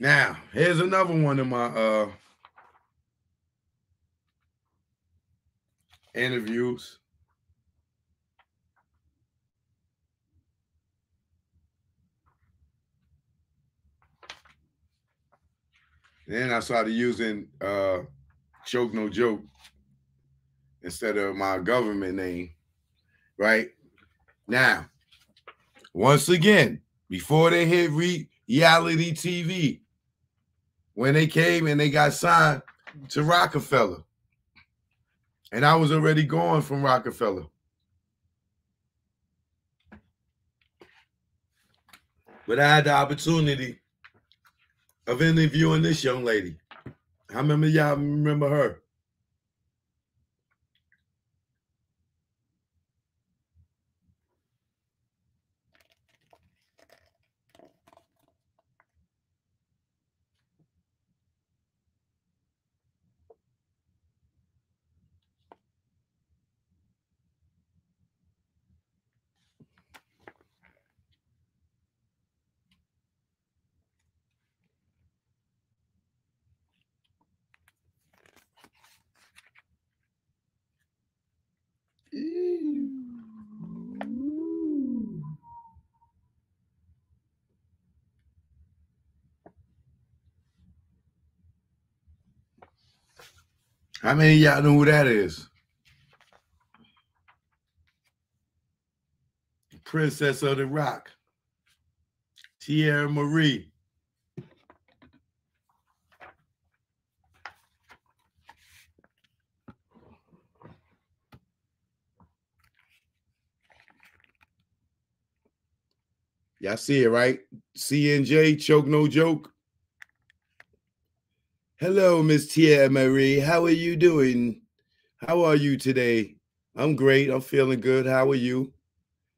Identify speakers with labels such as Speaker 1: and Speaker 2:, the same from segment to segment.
Speaker 1: Now, here's another one of my interviews. Then I started using Choke No Joke instead of my government name, right? Now, once again, before they hit reality TV, when they came and they got signed to Roc-A-Fella, and I was already gone from Roc-A-Fella. But I had the opportunity of interviewing this young lady. How many of y'all remember her? How many of y'all know who that is? Princess of the Rock, Teairra Mari. Y'all see it, right? CNJ, Choke No Joke. Hello, Miss Teairra Mari. How are you doing? How are you today? I'm great. I'm feeling good. How are you?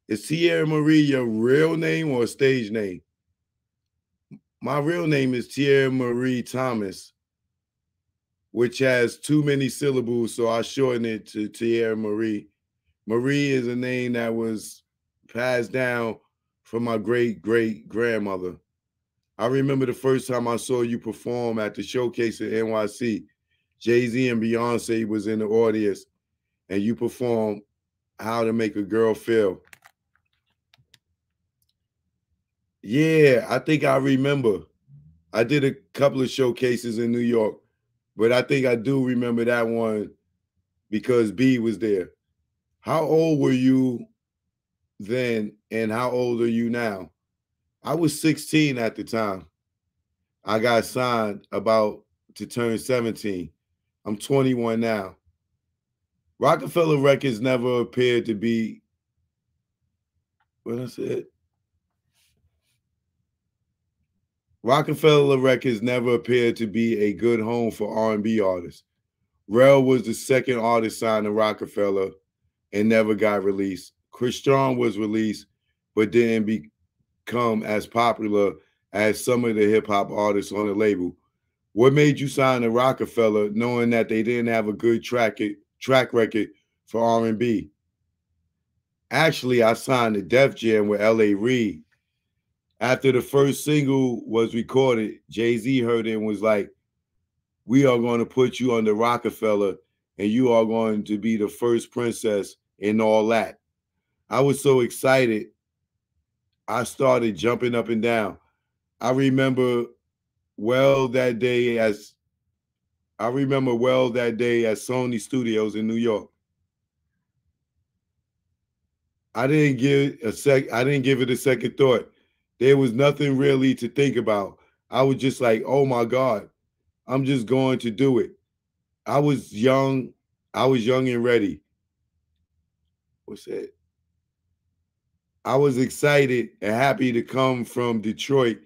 Speaker 1: Is Teairra Mari your real name or a stage name? My real name is Teairra Mari Thomas, which has too many syllables, so I shorten it to Teairra Mari. Marie is a name that was passed down from my great-great-grandmother. I remember the first time I saw you perform at the showcase at NYC. Jay-Z and Beyonce was in the audience, and you performed How to Make a Girl Feel. Yeah, I think I remember. I did a couple of showcases in New York, but I think I do remember that one because B was there. How old were you then, and how old are you now? I was 16 at the time. I got signed about to turn 17. I'm 21 now. Roc-A-Fella Records never appeared to be what I said. Roc-A-Fella Records never appeared to be a good home for R&B artists. Rel was the second artist signed to Roc-A-Fella and never got released. Chris Strong was released, but didn't become as popular as some of the hip hop artists on the label. What made you sign to Roc-A-Fella knowing that they didn't have a good track record for R&B? Actually, I signed to Def Jam with L.A. Reid. After the first single was recorded, Jay-Z heard it and was like, "We are going to put you on the Roc-A-Fella, and you are going to be the first princess and all that." I was so excited, I started jumping up and down. I remember well that day as Sony Studios in New York. I didn't give it a second thought. There was nothing really to think about. I was just like, "Oh my God, I'm just going to do it." I was young. I was young and ready. What's that? I was excited and happy to come from Detroit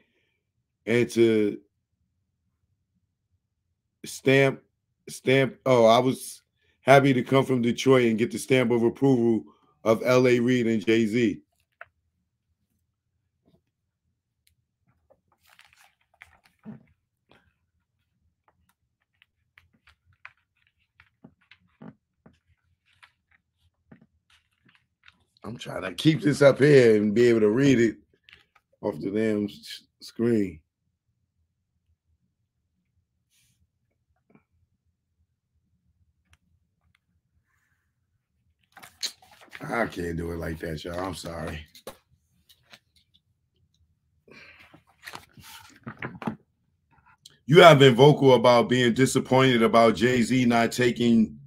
Speaker 1: and to stamp I was happy to come from Detroit and get the stamp of approval of L.A. Reid and Jay-Z. I'm trying to keep this up here and be able to read it off the damn screen. I can't do it like that, y'all. I'm sorry. You have been vocal about being disappointed about Jay-Z not taking.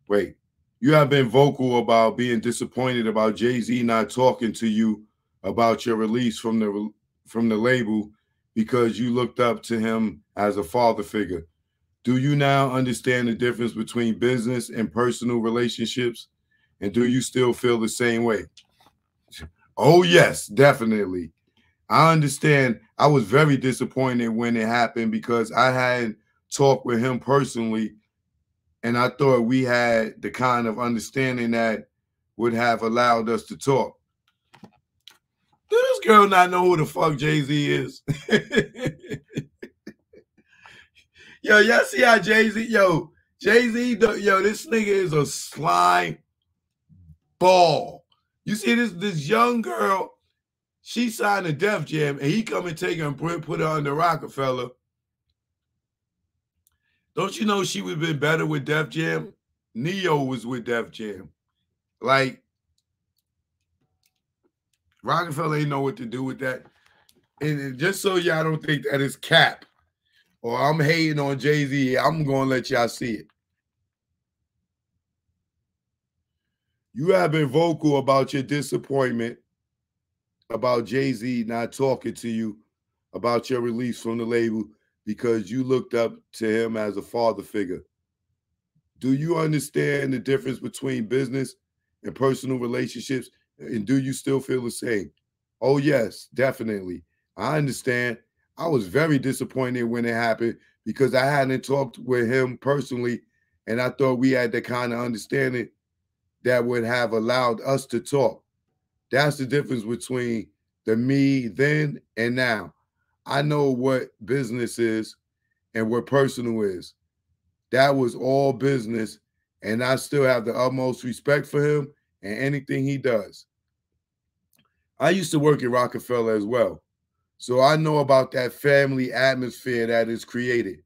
Speaker 1: Wait. You have been vocal about being disappointed about Jay-Z not talking to you about your release from the label because you looked up to him as a father figure. Do you now understand the difference between business and personal relationships? And do you still feel the same way? Oh, yes, definitely. I understand. I was very disappointed when it happened because I had talked with him personally, and I thought we had the kind of understanding that would have allowed us to talk. Does this girl not know who the fuck Jay-Z is? Yo, y'all see how Jay-Z, Jay-Z, this nigga is a slime ball. You see this young girl, she signed a Def Jam, and he come and take her and put her under Roc-A-Fella. Don't you know she would have been better with Def Jam? Neo was with Def Jam. Like, Roc-A-Fella ain't know what to do with that. And just so y'all don't think that it's cap or I'm hating on Jay-Z, I'm going to let y'all see it. You have been vocal about your disappointment about Jay-Z not talking to you about your release from the label because you looked up to him as a father figure. Do you understand the difference between business and personal relationships? And do you still feel the same? Oh, yes, definitely. I understand. I was very disappointed when it happened because I hadn't talked with him personally, and I thought we had the kind of understanding that would have allowed us to talk. That's the difference between the me then and now. I know what business is and what personal is. That was all business, and I still have the utmost respect for him and anything he does. I used to work at Roc-A-Fella as well, so I know about that family atmosphere that is created.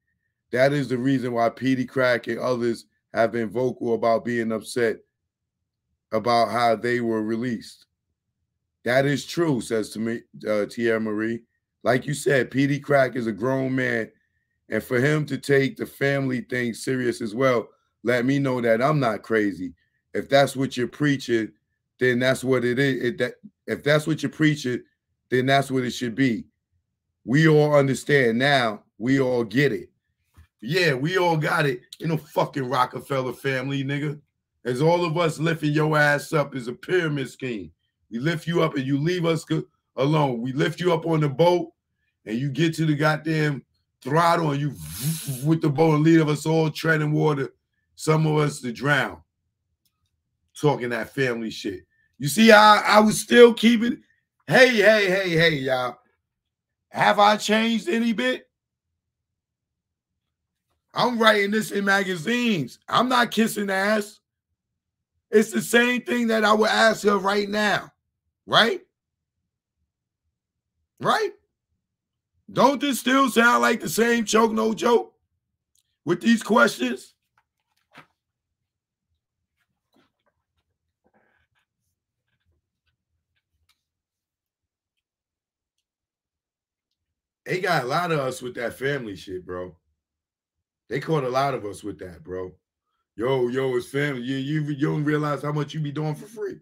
Speaker 1: That is the reason why Petey Crack and others have been vocal about being upset about how they were released. That is true, says to me, Teairra Mari. Like you said, Petey Crack is a grown man, and for him to take the family thing serious as well, let me know that I'm not crazy. If that's what you're preaching, then that's what it is. If that's what you're preaching, then that's what it should be. We all understand now. We all get it. Yeah, we all got it in the fucking Roc-A-Fella family, nigga. As all of us lifting your ass up is a pyramid scheme. We lift you up and you leave us alone. We lift you up on the boat and you get to the goddamn throttle and you with the boat and leave us all treading water, some of us to drown. Talking that family shit. You see how I was still keeping, hey, y'all. Have I changed any bit? I'm writing this in magazines. I'm not kissing ass. It's the same thing that I would ask her right now. Right? Right? Don't this still sound like the same choke, no joke with these questions? They got a lot of us with that family shit, bro. They caught a lot of us with that, bro. Yo, it's family. You don't realize how much you be doing for free.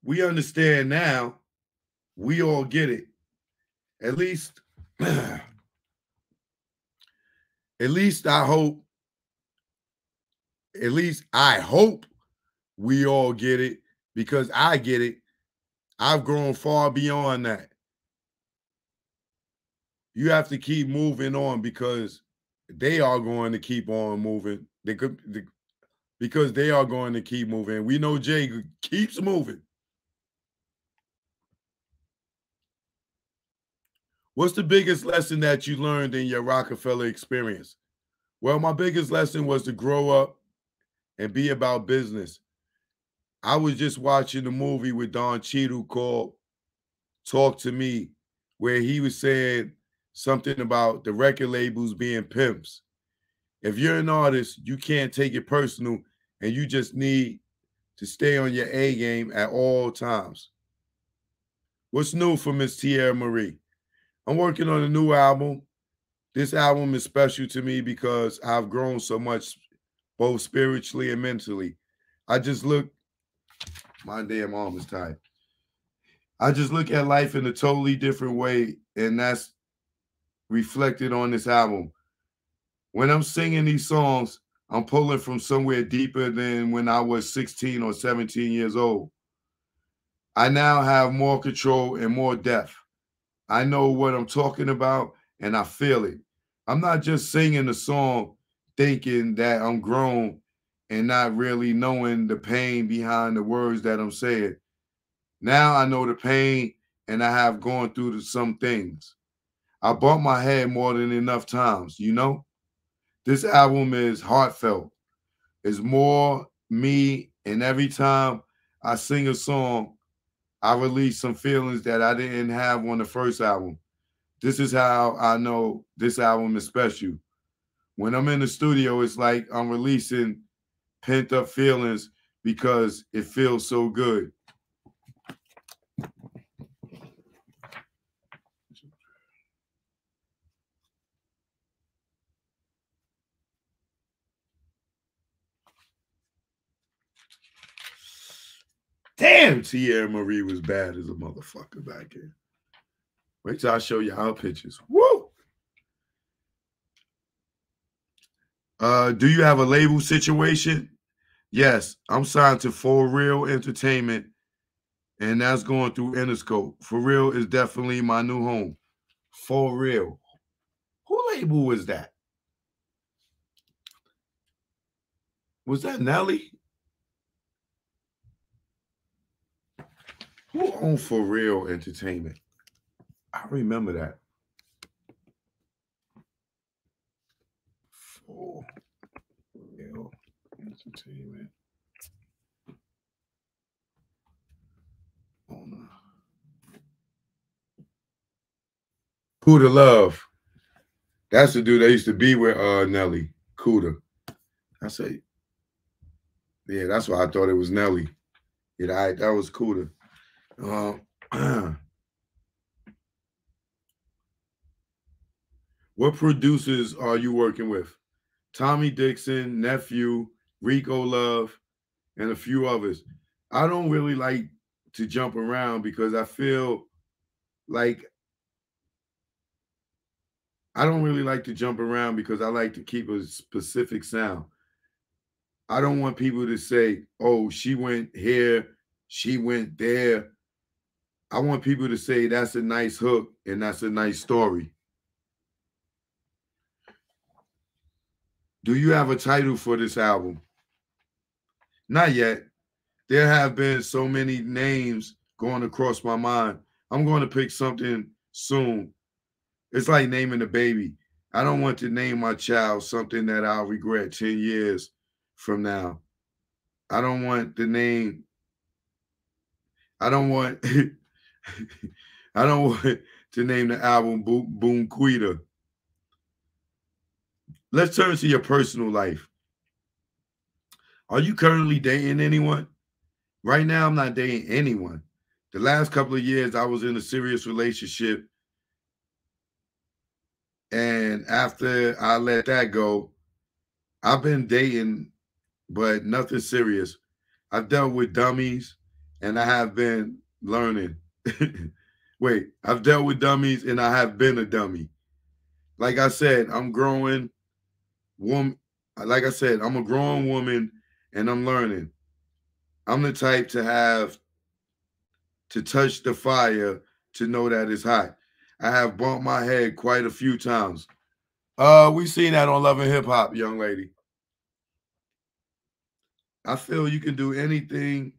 Speaker 1: We understand now. We all get it. At least I hope we all get it because I get it. I've grown far beyond that. You have to keep moving on because they are going to keep on moving. Because they are going to keep moving. We know Jay keeps moving. What's the biggest lesson that you learned in your Roc-A-Fella experience? Well, my biggest lesson was to grow up and be about business. I was just watching a movie with Don Cheadle called Talk to Me, where he was saying something about the record labels being pimps. If you're an artist, you can't take it personal, and you just need to stay on your A game at all times. What's new for Miss Teairra Mari? I'm working on a new album. This album is special to me because I've grown so much, both spiritually and mentally. I just look, my damn arm is tired. I just look at life in a totally different way, and that's reflected on this album. When I'm singing these songs, I'm pulling from somewhere deeper than when I was 16 or 17 years old. I now have more control and more depth. I know what I'm talking about and I feel it. I'm not just singing the song thinking that I'm grown and not really knowing the pain behind the words that I'm saying. Now I know the pain and I have gone through some things. I bumped my head more than enough times, you know? This album is heartfelt. It's more me, and every time I sing a song, I release some feelings that I didn't have on the first album. This is how I know this album is special. When I'm in the studio, it's like I'm releasing pent up feelings because it feels so good. Damn, Teairra Mari was bad as a motherfucker back then. Wait till I show you our pictures. Woo! Do you have a label situation? Yes, I'm signed to For Real Entertainment, and that's going through Interscope. For Real is definitely my new home. For Real. Who label was that? Was that Nelly? Who owned For Real Entertainment? I remember that. For Real Entertainment. Owner. Cuda Love. That's the dude that used to be with Nelly. Cuda. I say, yeah, that's why I thought it was Nelly. Yeah, that was Cuda. What producers are you working with? Tommy Dixon, Nephew, Rico Love, and a few others. I don't really like to jump around because I feel like I don't really like to jump around because I like to keep a specific sound. I don't want people to say, oh, she went here, she went there. I want people to say that's a nice hook and that's a nice story. Do you have a title for this album? Not yet. There have been so many names going across my mind. I'm going to pick something soon. It's like naming a baby. I don't want to name my child something that I'll regret 10 years from now. I don't want the name. I don't want I don't want to name the album Boom Quita. Let's turn to your personal life. Are you currently dating anyone? Right now, I'm not dating anyone. The last couple of years, I was in a serious relationship. And after I let that go, I've been dating, but nothing serious. I've dealt with dummies and I have been learning. Wait, I've dealt with dummies and I have been a dummy. Like I said, I'm growing woman. Like I said, I'm a growing woman and I'm learning. I'm the type to touch the fire to know that it's hot. I have bumped my head quite a few times. We've seen that on Love and Hip Hop, young lady. I feel you can do anything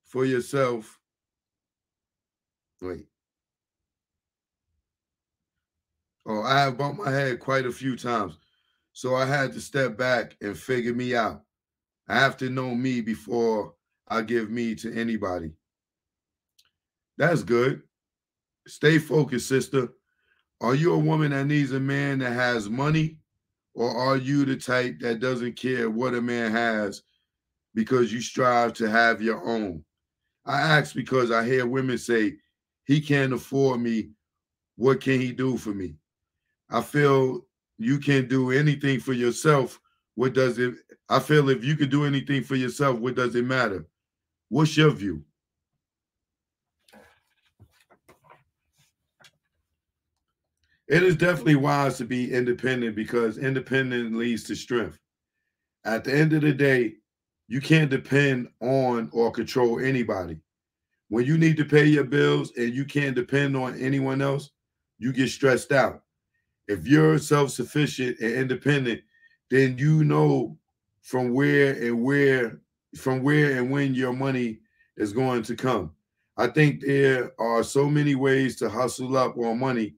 Speaker 1: for yourself. Wait. Oh, I have bumped my head quite a few times. So I had to step back and figure me out. I have to know me before I give me to anybody. That's good. Stay focused, sister. Are you a woman that needs a man that has money Or are you the type that doesn't care what a man has because you strive to have your own? I ask because I hear women say, he can't afford me. What can he do for me? I feel you can do anything for yourself. What does it? I feel if you can do anything for yourself, what does it matter? What's your view? It is definitely wise to be independent because independence leads to strength. At the end of the day, you can't depend on or control anybody. When you need to pay your bills and you can't depend on anyone else, you get stressed out. If you're self-sufficient and independent, then you know from where and when your money is going to come. I think there are so many ways to hustle up on money.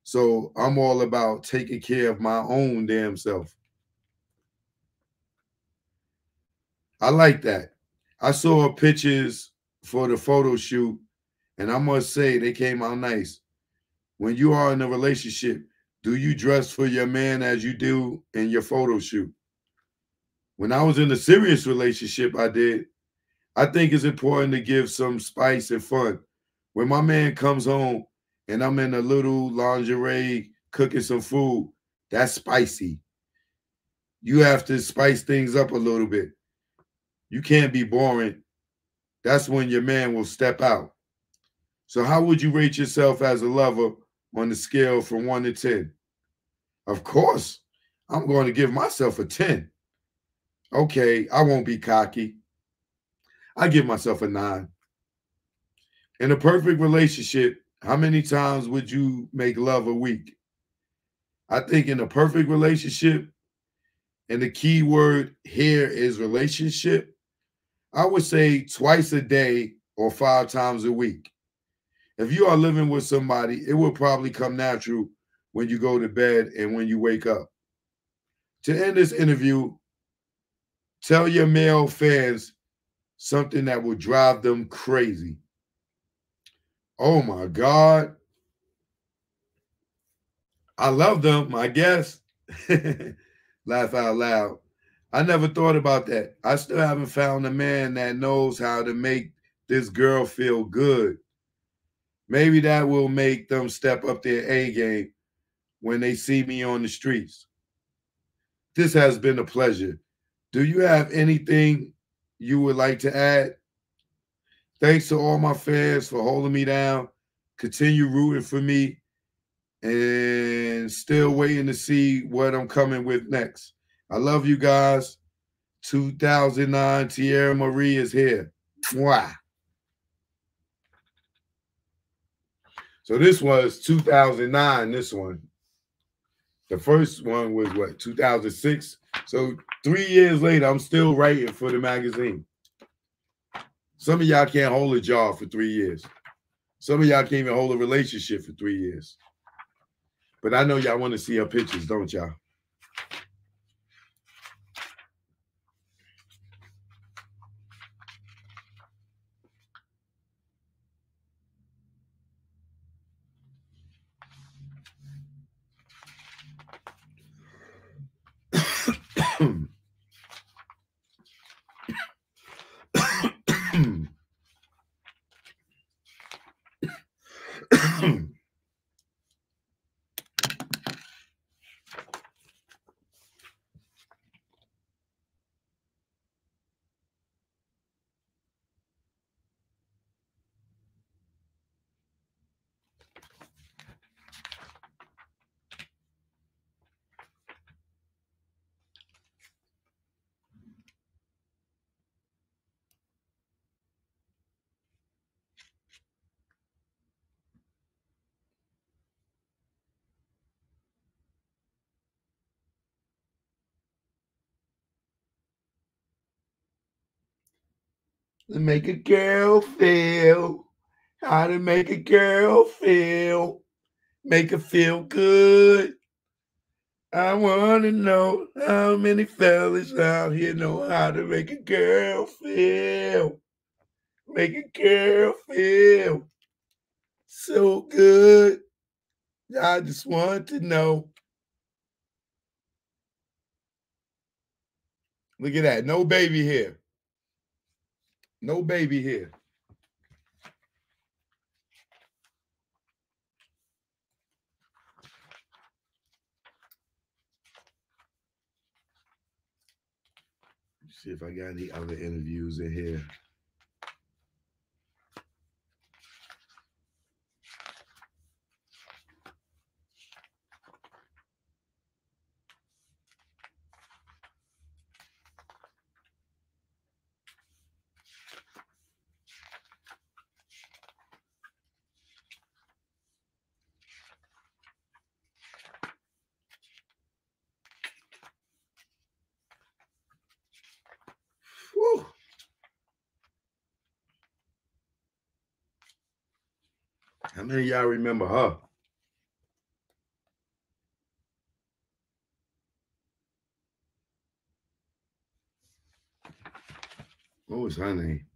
Speaker 1: So I'm all about taking care of my own damn self. I like that. I saw pictures for the photo shoot, and I must say they came out nice. When you are in a relationship, do you dress for your man as you do in your photo shoot? When I was in a serious relationship, I did. I think it's important to give some spice and fun. When my man comes home and I'm in a little lingerie cooking some food, that's spicy. You have to spice things up a little bit. You can't be boring. That's when your man will step out. So, how would you rate yourself as a lover on the scale from 1 to 10? Of course, I'm going to give myself a 10. Okay, I won't be cocky. I give myself a 9. In a perfect relationship, how many times would you make love a week? I think in a perfect relationship, and the key word here is relationship, I would say twice a day or 5 times a week. If you are living with somebody, it will probably come natural when you go to bed and when you wake up. To end this interview, tell your male fans something that will drive them crazy. Oh my God. I love them, I guess. Laugh out loud. I never thought about that. I still haven't found a man that knows how to make this girl feel good. Maybe that will make them step up their A game when they see me on the streets. This has been a pleasure. Do you have anything you would like to add? Thanks to all my fans for holding me down. Continue rooting for me and still waiting to see what I'm coming with next. I love you guys. 2009 Teairra Mari is here. Mwah. So this was 2009, this one. The first one was what, 2006? So 3 years later, I'm still writing for the magazine. Some of y'all can't hold a job for 3 years. Some of y'all can't even hold a relationship for 3 years. But I know y'all want to see her pictures, don't y'all? Make a girl feel how to make a girl feel. Make her feel good. I want to know how many fellas out here know how to make a girl feel. Make a girl feel so good. I just want to know. Look at that. No baby here. No baby here. Let's see if I got any other interviews in here. Woo. How many of y'all remember her? What was her name?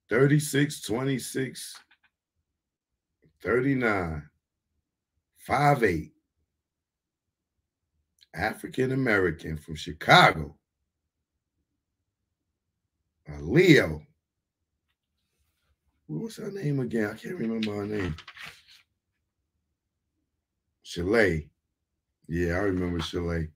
Speaker 1: 36, 26, 39, 5'8". African American from Chicago. A Leo. What's her name again? I can't remember her name. Chalet. Yeah, I remember Chalet.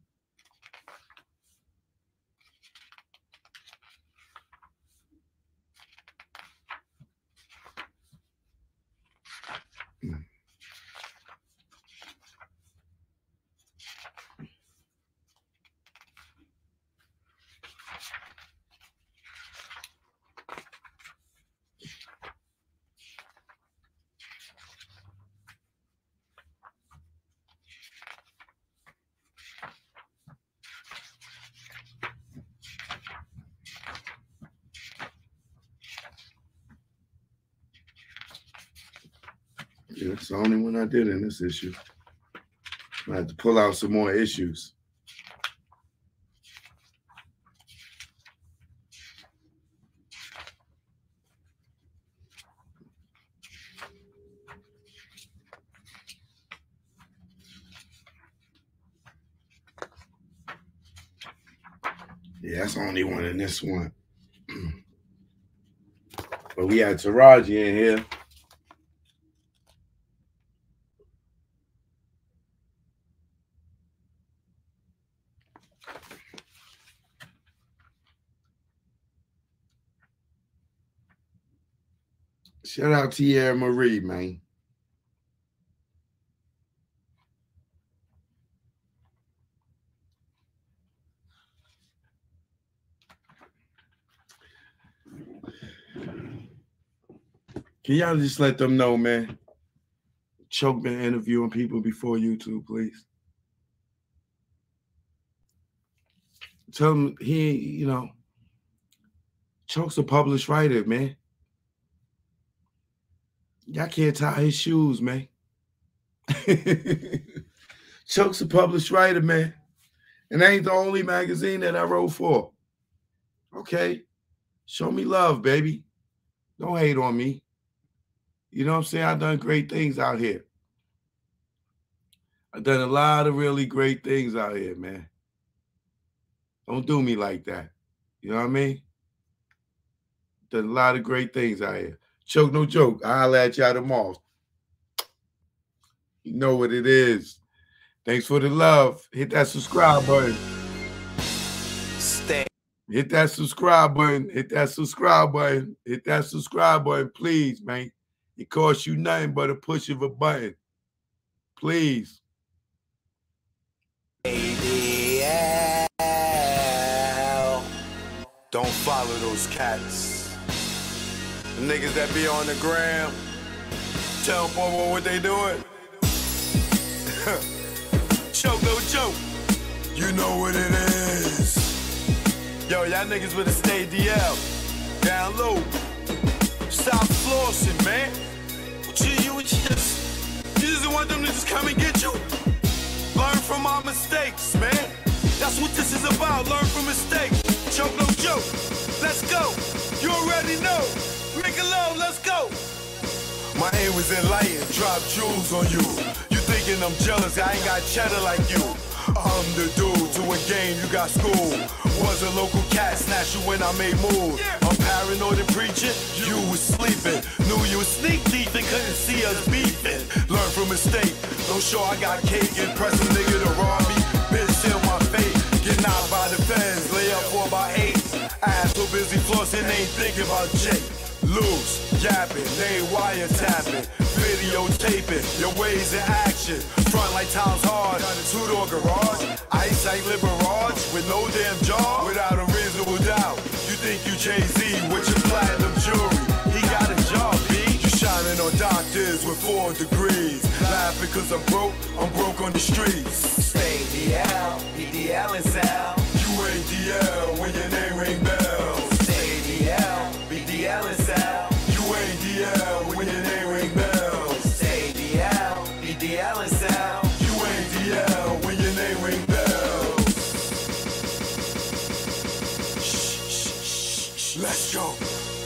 Speaker 1: Yeah, that's the only one I did in this issue. I had to pull out some more issues. Yeah, that's the only one in this one. But we had Taraji in here. Shout out to Teairra Mari, man. Can y'all just let them know, man? Choke been interviewing people before YouTube, please. Tell him he, you know, Choke's a published writer, man. Y'all can't tie his shoes, man. Choke's a published writer, man. And that ain't the only magazine that I wrote for. Okay? Show me love, baby. Don't hate on me. You know what I'm saying? I've done great things out here. I've done a lot of really great things out here, man. Don't do me like that. You know what I mean? Done a lot of great things out here. Choke, no joke. I'll holler at y'all tomorrow. You know what it is. Thanks for the love. Hit that subscribe button. Hit that subscribe button. Hit that subscribe button. Hit that subscribe button, please, man. It costs you nothing but a push of a button. Please.
Speaker 2: Don't follow those cats. The niggas that be on the gram. Tell them what they doing. Choke, no joke. You know what it is. Yo, y'all niggas better stay DL. Down low. Stop flossing, man. You just want them to just come and get you. Learn from our mistakes, man. That's what this is about. Learn from mistakes. Choke, no joke. Let's go. You already know. Make it low, let's go. My aim was enlightened. Drop jewels on you. You thinking I'm jealous? I ain't got cheddar like you. I'm the dude to a game, you got school. Was a local cat, snatched you when I made moves. I'm paranoid and preaching, you was sleeping. Knew you was sneak deep and couldn't see us beefing. Learn from mistake, don't show I got cake. Impress a nigga to rob me, bitch seal my fate. Get knocked by the fence, lay up for about 8. Ass so busy flossing, ain't thinking about Jake. Loose, yapping, they wiretapping, videotaping, your ways in action. Front like times hard, two-door garage, ice like Liberage, with no damn jaw, without a reasonable doubt. You think you Jay-Z with your platinum jewelry, he got a job, B. You shining on doctors with 4 degrees, laughing cause I'm broke on the streets.
Speaker 3: Stay DL, BDL and Sal.
Speaker 2: You ain't DL when your name ring bells.
Speaker 3: Stay DL, BDL and Sal.
Speaker 2: You ain't DL when your name ring bells.
Speaker 3: Stay DL, BDL and Sal.
Speaker 2: You ain't DL when your name ring bells. Shh, let's go.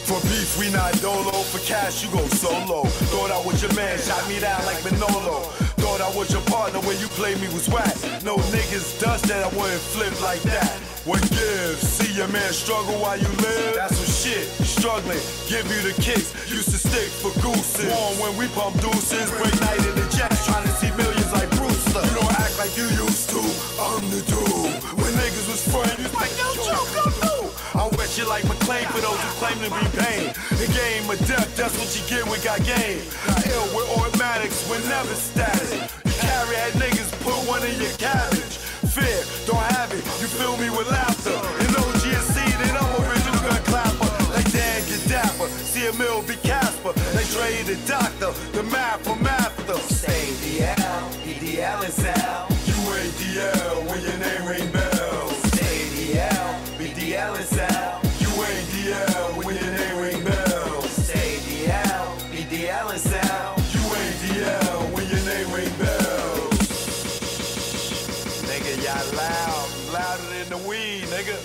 Speaker 2: For beef, we not dolo. For cash, you go solo. Thought I was your man, shot me down like Manolo. Thought I was your partner when you played me was whack. No niggas dust that I wouldn't flip like that. What gives? See your man struggle while you live? That's some shit. Struggling, give you the kicks. Used to stick for gooses. Warm when we pump deuces. Break night in the jets, trying to see millions like Brewster. You don't act like you used to. I'm the dude. When niggas was friends, you was like, yo, Joe, come through. I wet you like McLean for those who claim to be pain. The game of death, that's what you get when got game. Ill with automatics, we're never static. You carry at niggas, put one in your cabbage. Fear, don't have it, you fill me with laughter. In OGSC, then I'm original gun clapper. Like Dan Gadapper, see a mill be Casper. Like Dre the doctor, the math from after.
Speaker 3: Stay DL, BDL and Sal.
Speaker 2: You ain't DL when your name ring bells.
Speaker 3: Stay DL, BDL and Sal.
Speaker 2: You ain't DL when your name ring bells.
Speaker 3: Stay DL, BDL and Sal.
Speaker 2: You ain't DL when your name ring bells. Nigga, y'all loud, louder than the weed, nigga.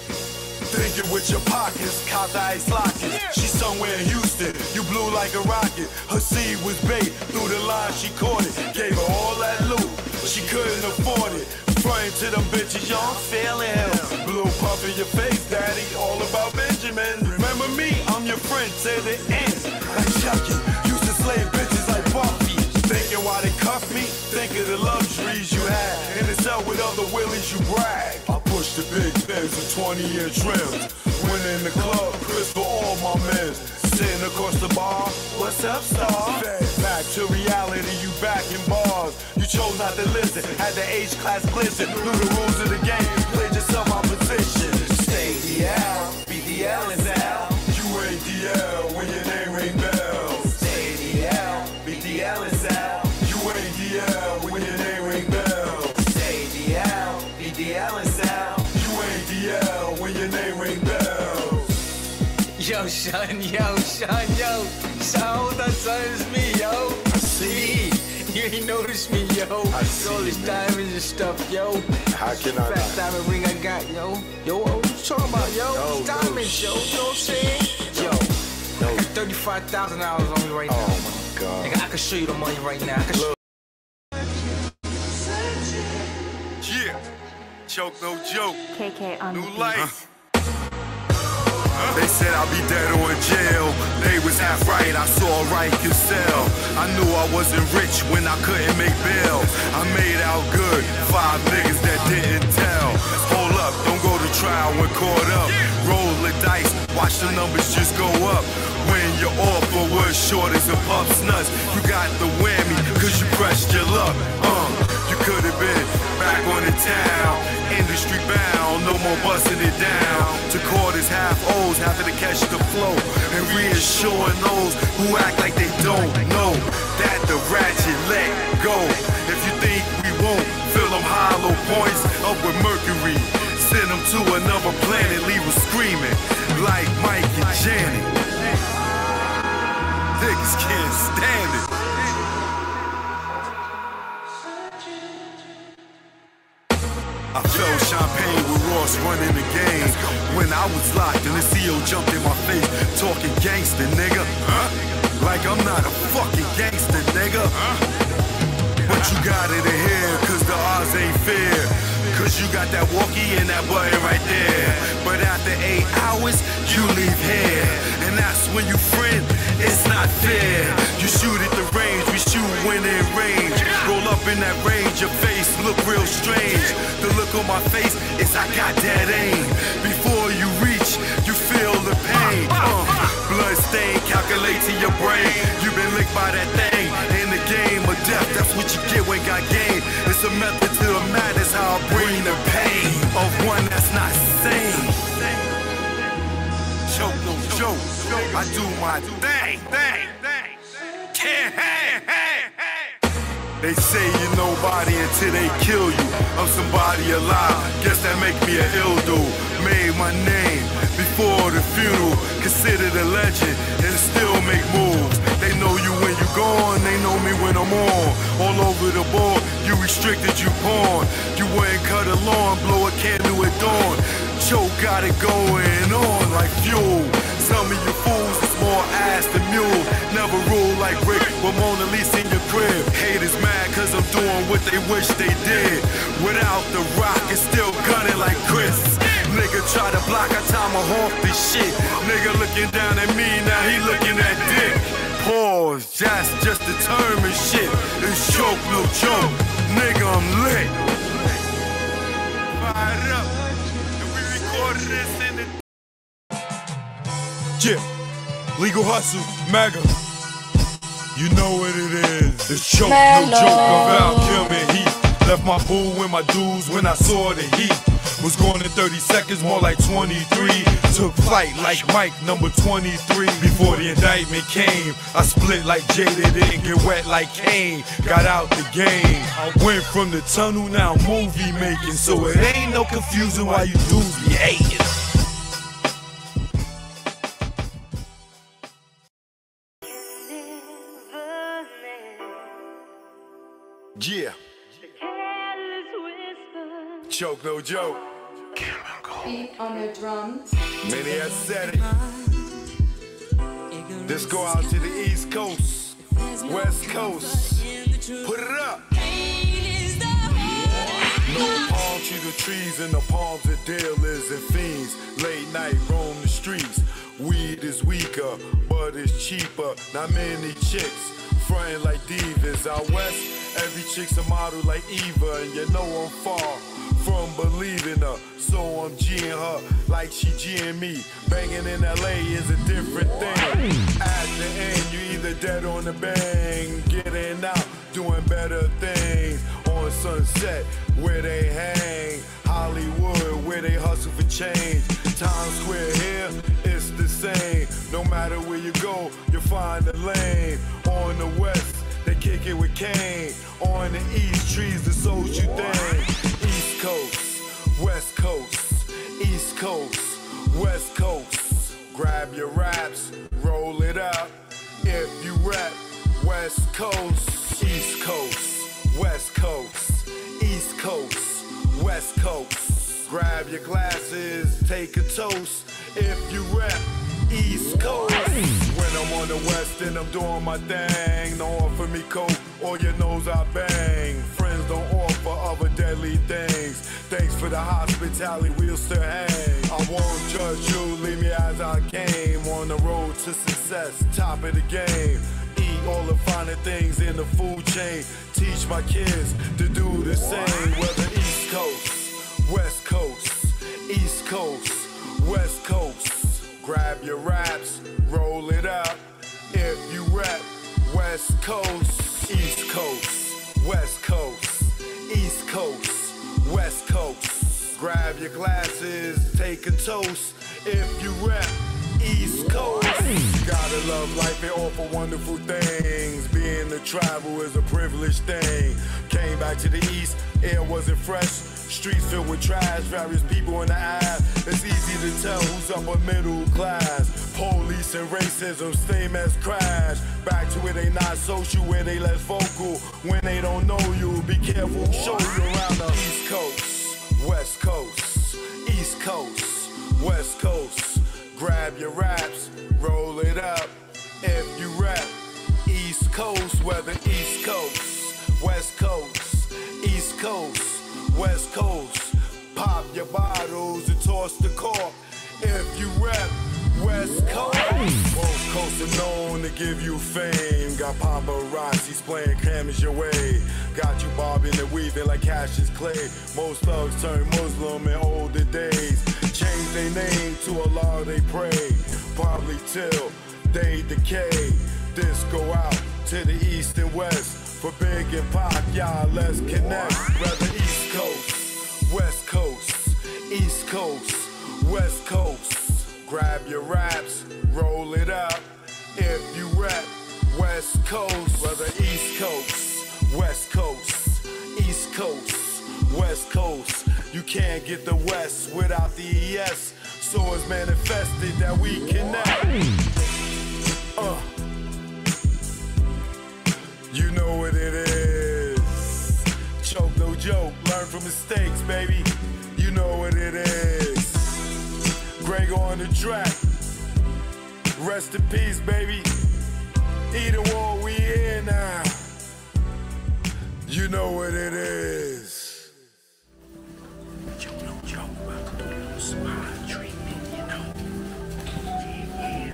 Speaker 2: Thinking with your pockets, caught the ice lockets. She somewhere in Houston, you blew like a rocket. Her seed was bait, through the line she caught it. Gave her all that loot, she couldn't afford it. Frontin' to them bitches, y'all feeling him. Blue puff in your face, daddy, all about Benjamin. Remember me, I'm your friend to the end. Like Chucky, used to slay bitches like Buffy. Thinking why they cuff me, think of the luxuries you had. In the cell with other willies, you brag. I push the big Benz with 20-year trims. When in the club, Chris for all my men. Sitting across the bar, what's up, star? Back to reality, you back in bars. You chose not to listen, had the H-class blizzard. Knew the rules of the game, played yourself out position.
Speaker 3: Stay DL, BDL and Sal.
Speaker 2: You ain't DL when your name ring bells.
Speaker 3: Stay DL, BDL and Sal.
Speaker 2: You ain't DL when your name ring bells.
Speaker 3: Stay DL, BDL and Sal.
Speaker 2: You ain't DL when your name ring bells.
Speaker 4: Yo, son, yo. So, that son is me, yo.
Speaker 2: I see.
Speaker 4: You ain't noticed me, yo.
Speaker 2: I see,
Speaker 4: all this
Speaker 2: man.
Speaker 4: diamonds and stuff, yo.
Speaker 2: How can I
Speaker 4: Fat
Speaker 2: not?
Speaker 4: diamond ring I got, yo. Yo, what you talking about, yo?
Speaker 2: No,
Speaker 4: It's diamonds, yo. You know what I'm saying? Yo, I got $35,000 on me right now.
Speaker 2: Oh my God.
Speaker 4: Nigga, I can show you the money right now. I can show
Speaker 2: Yeah, choke no joke.
Speaker 5: KK on
Speaker 2: New
Speaker 5: the beat.
Speaker 2: life. They said I'd be dead or in jail. They was half right, I saw right could sell. I knew I wasn't rich when I couldn't make bail. I made out good, 5 niggas that didn't tell. Hold up, don't go to trial when caught up. Roll the dice, watch the numbers just go up. When your offer was short as a pup's nuts, you got the whammy, cause you pressed your luck. You could've been back on the town, industry bound, no more busting it down. To quarters, half O's, having to catch the flow, and reassuring those who act like they don't know that the ratchet let go. If you think we won't fill them hollow points up with mercury, send them to another planet, leave them screaming like Mike and Janet. Niggas can't stand it. I felt champagne with Ross running the game. When I was locked and the CO jumped in my face, talking gangster, nigga. Like I'm not a fucking gangster, nigga. But you got it in here, cause the odds ain't fair. Cause you got that walkie and that button right there. But after 8 hours, you leave here. And that's when you friend, it's not fair. You shoot at the range, we shoot when in range. Roll up in that range, your face look real strange. The look on my face is I got that aim. Before you reach, you feel the pain. Blood stain, calculate to your brain. You've been licked by that thing. In the game of death, that's what you get when got game. It's a method to the madness, how I bring the pain of one that's not sane. Choke, no joke. I do my thing. They say you're nobody until they kill you. I'm somebody alive, guess that make me an ill dude. Made my name before the funeral, considered a legend and still make moves. They know you when you gone, they know me when I'm on. All over the board, you restricted, you pawn. You wouldn't cut a lawn, blow a candle at dawn. Choke got it going on like fuel. Some of you fools is more ass than mule. Never rule like Rick, but Mona Lisa in your crib. Haters mad cause I'm doing what they wish they did. Without the rock, it's still gunning like Chris. Nigga try to block, I time off this shit. Nigga looking down at me, now he looking at dick. Pause, that's just the term and shit. It's choke, no joke. Nigga, I'm lit. Fired up. And we recorded this in the... Yeah, Legal Hustle, MAGA. You know what it is. It's choke, no joke about killing heat. Left my boo and my dudes when I saw the heat. Was going in 30 seconds, more like 23. Took flight like Mike, number 23. Before the indictment came, I split like Jada, didn't get wet like Kane. Got out the game. I went from the tunnel, now movie making. So it ain't no confusing why you dudes be hating. Yeah. Choke, no joke.
Speaker 5: Beat on the drums.
Speaker 2: Many have said it. This go out to the East Coast, West Coast. Put it up. No palm to the trees and the palms of dealers and fiends. Late night roam the streets. Weed is weaker, but it's cheaper. Not many chicks frontin' like divas. Out west, every chick's a model like Eva, and you know I'm far from believing her, so I'm G'ing her like she G'ing me. Banging in LA is a different thing. At the end, you either dead on the bang, getting out, doing better things. On Sunset, where they hang, Hollywood, where they hustle for change. Times Square here, it's the same. No matter where you go, you'll find a lane. On the west, they kick it with Kane. On the east, trees the soldier thing. East Coast, West Coast, East Coast, West Coast. Grab your raps, roll it up. If you rap, West Coast, East Coast, West Coast, East Coast, West Coast. Grab your glasses, take a toast. If you rap, East Coast. When I'm on the west and I'm doing my thing, don't offer me coke or your nose I bang. Friends don't offer other deadly things. Thanks for the hospitality, we'll still hang. I won't judge you, leave me as I came. On the road to success, top of the game. Eat all the finer things in the food chain. Teach my kids to do the same. Whether East Coast, West Coast, East Coast, West Coast. Grab your raps, roll it up. If you rap, West Coast, East Coast, West Coast, East Coast, West Coast. Grab your glasses, take a toast. If you rap, East Coast. Gotta love life and offer wonderful things. Being to travel is a privileged thing. Came back to the East, air wasn't fresh. Streets filled with trash, various people in the eye. It's easy to tell who's upper middle class. Police and racism, same as crash. Back to where they not social, where they less vocal. When they don't know you, be careful, show you around the East Coast, West Coast, East Coast, West Coast. Grab your raps, roll it up. If you rap, East Coast, whether East Coast, West Coast, East Coast, West Coast. Pop your bottles and toss the cork. If you rep West Coast, both coasts are known to give you fame. Got paparazzis playing cameras your way. Got you bobbing and weaving like Cassius Clay. Most thugs turn Muslim in older days. Change their name to Allah they pray. Probably till they decay. This go out to the east and west. For Big and Pac, y'all, let's connect. Rather East Coast, West Coast, East Coast, West Coast. Grab your raps, roll it up. If you rap West Coast, whether East Coast, West Coast, East Coast, West Coast. You can't get the West without the ES. So it's manifested that we connect. You know what it is. Choke no joke, learn from mistakes, baby. You know what it is. Greg on the track. Rest in peace, baby. Either one, we here now. You know what it is.
Speaker 6: Choke no joke, smile treatment, you know. Yeah.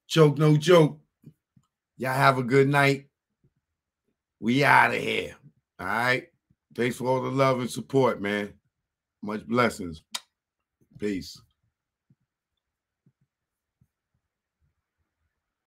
Speaker 1: Choke no joke. Y'all have a good night. We out of here. All right. Thanks for all the love and support, man. Much blessings. Peace.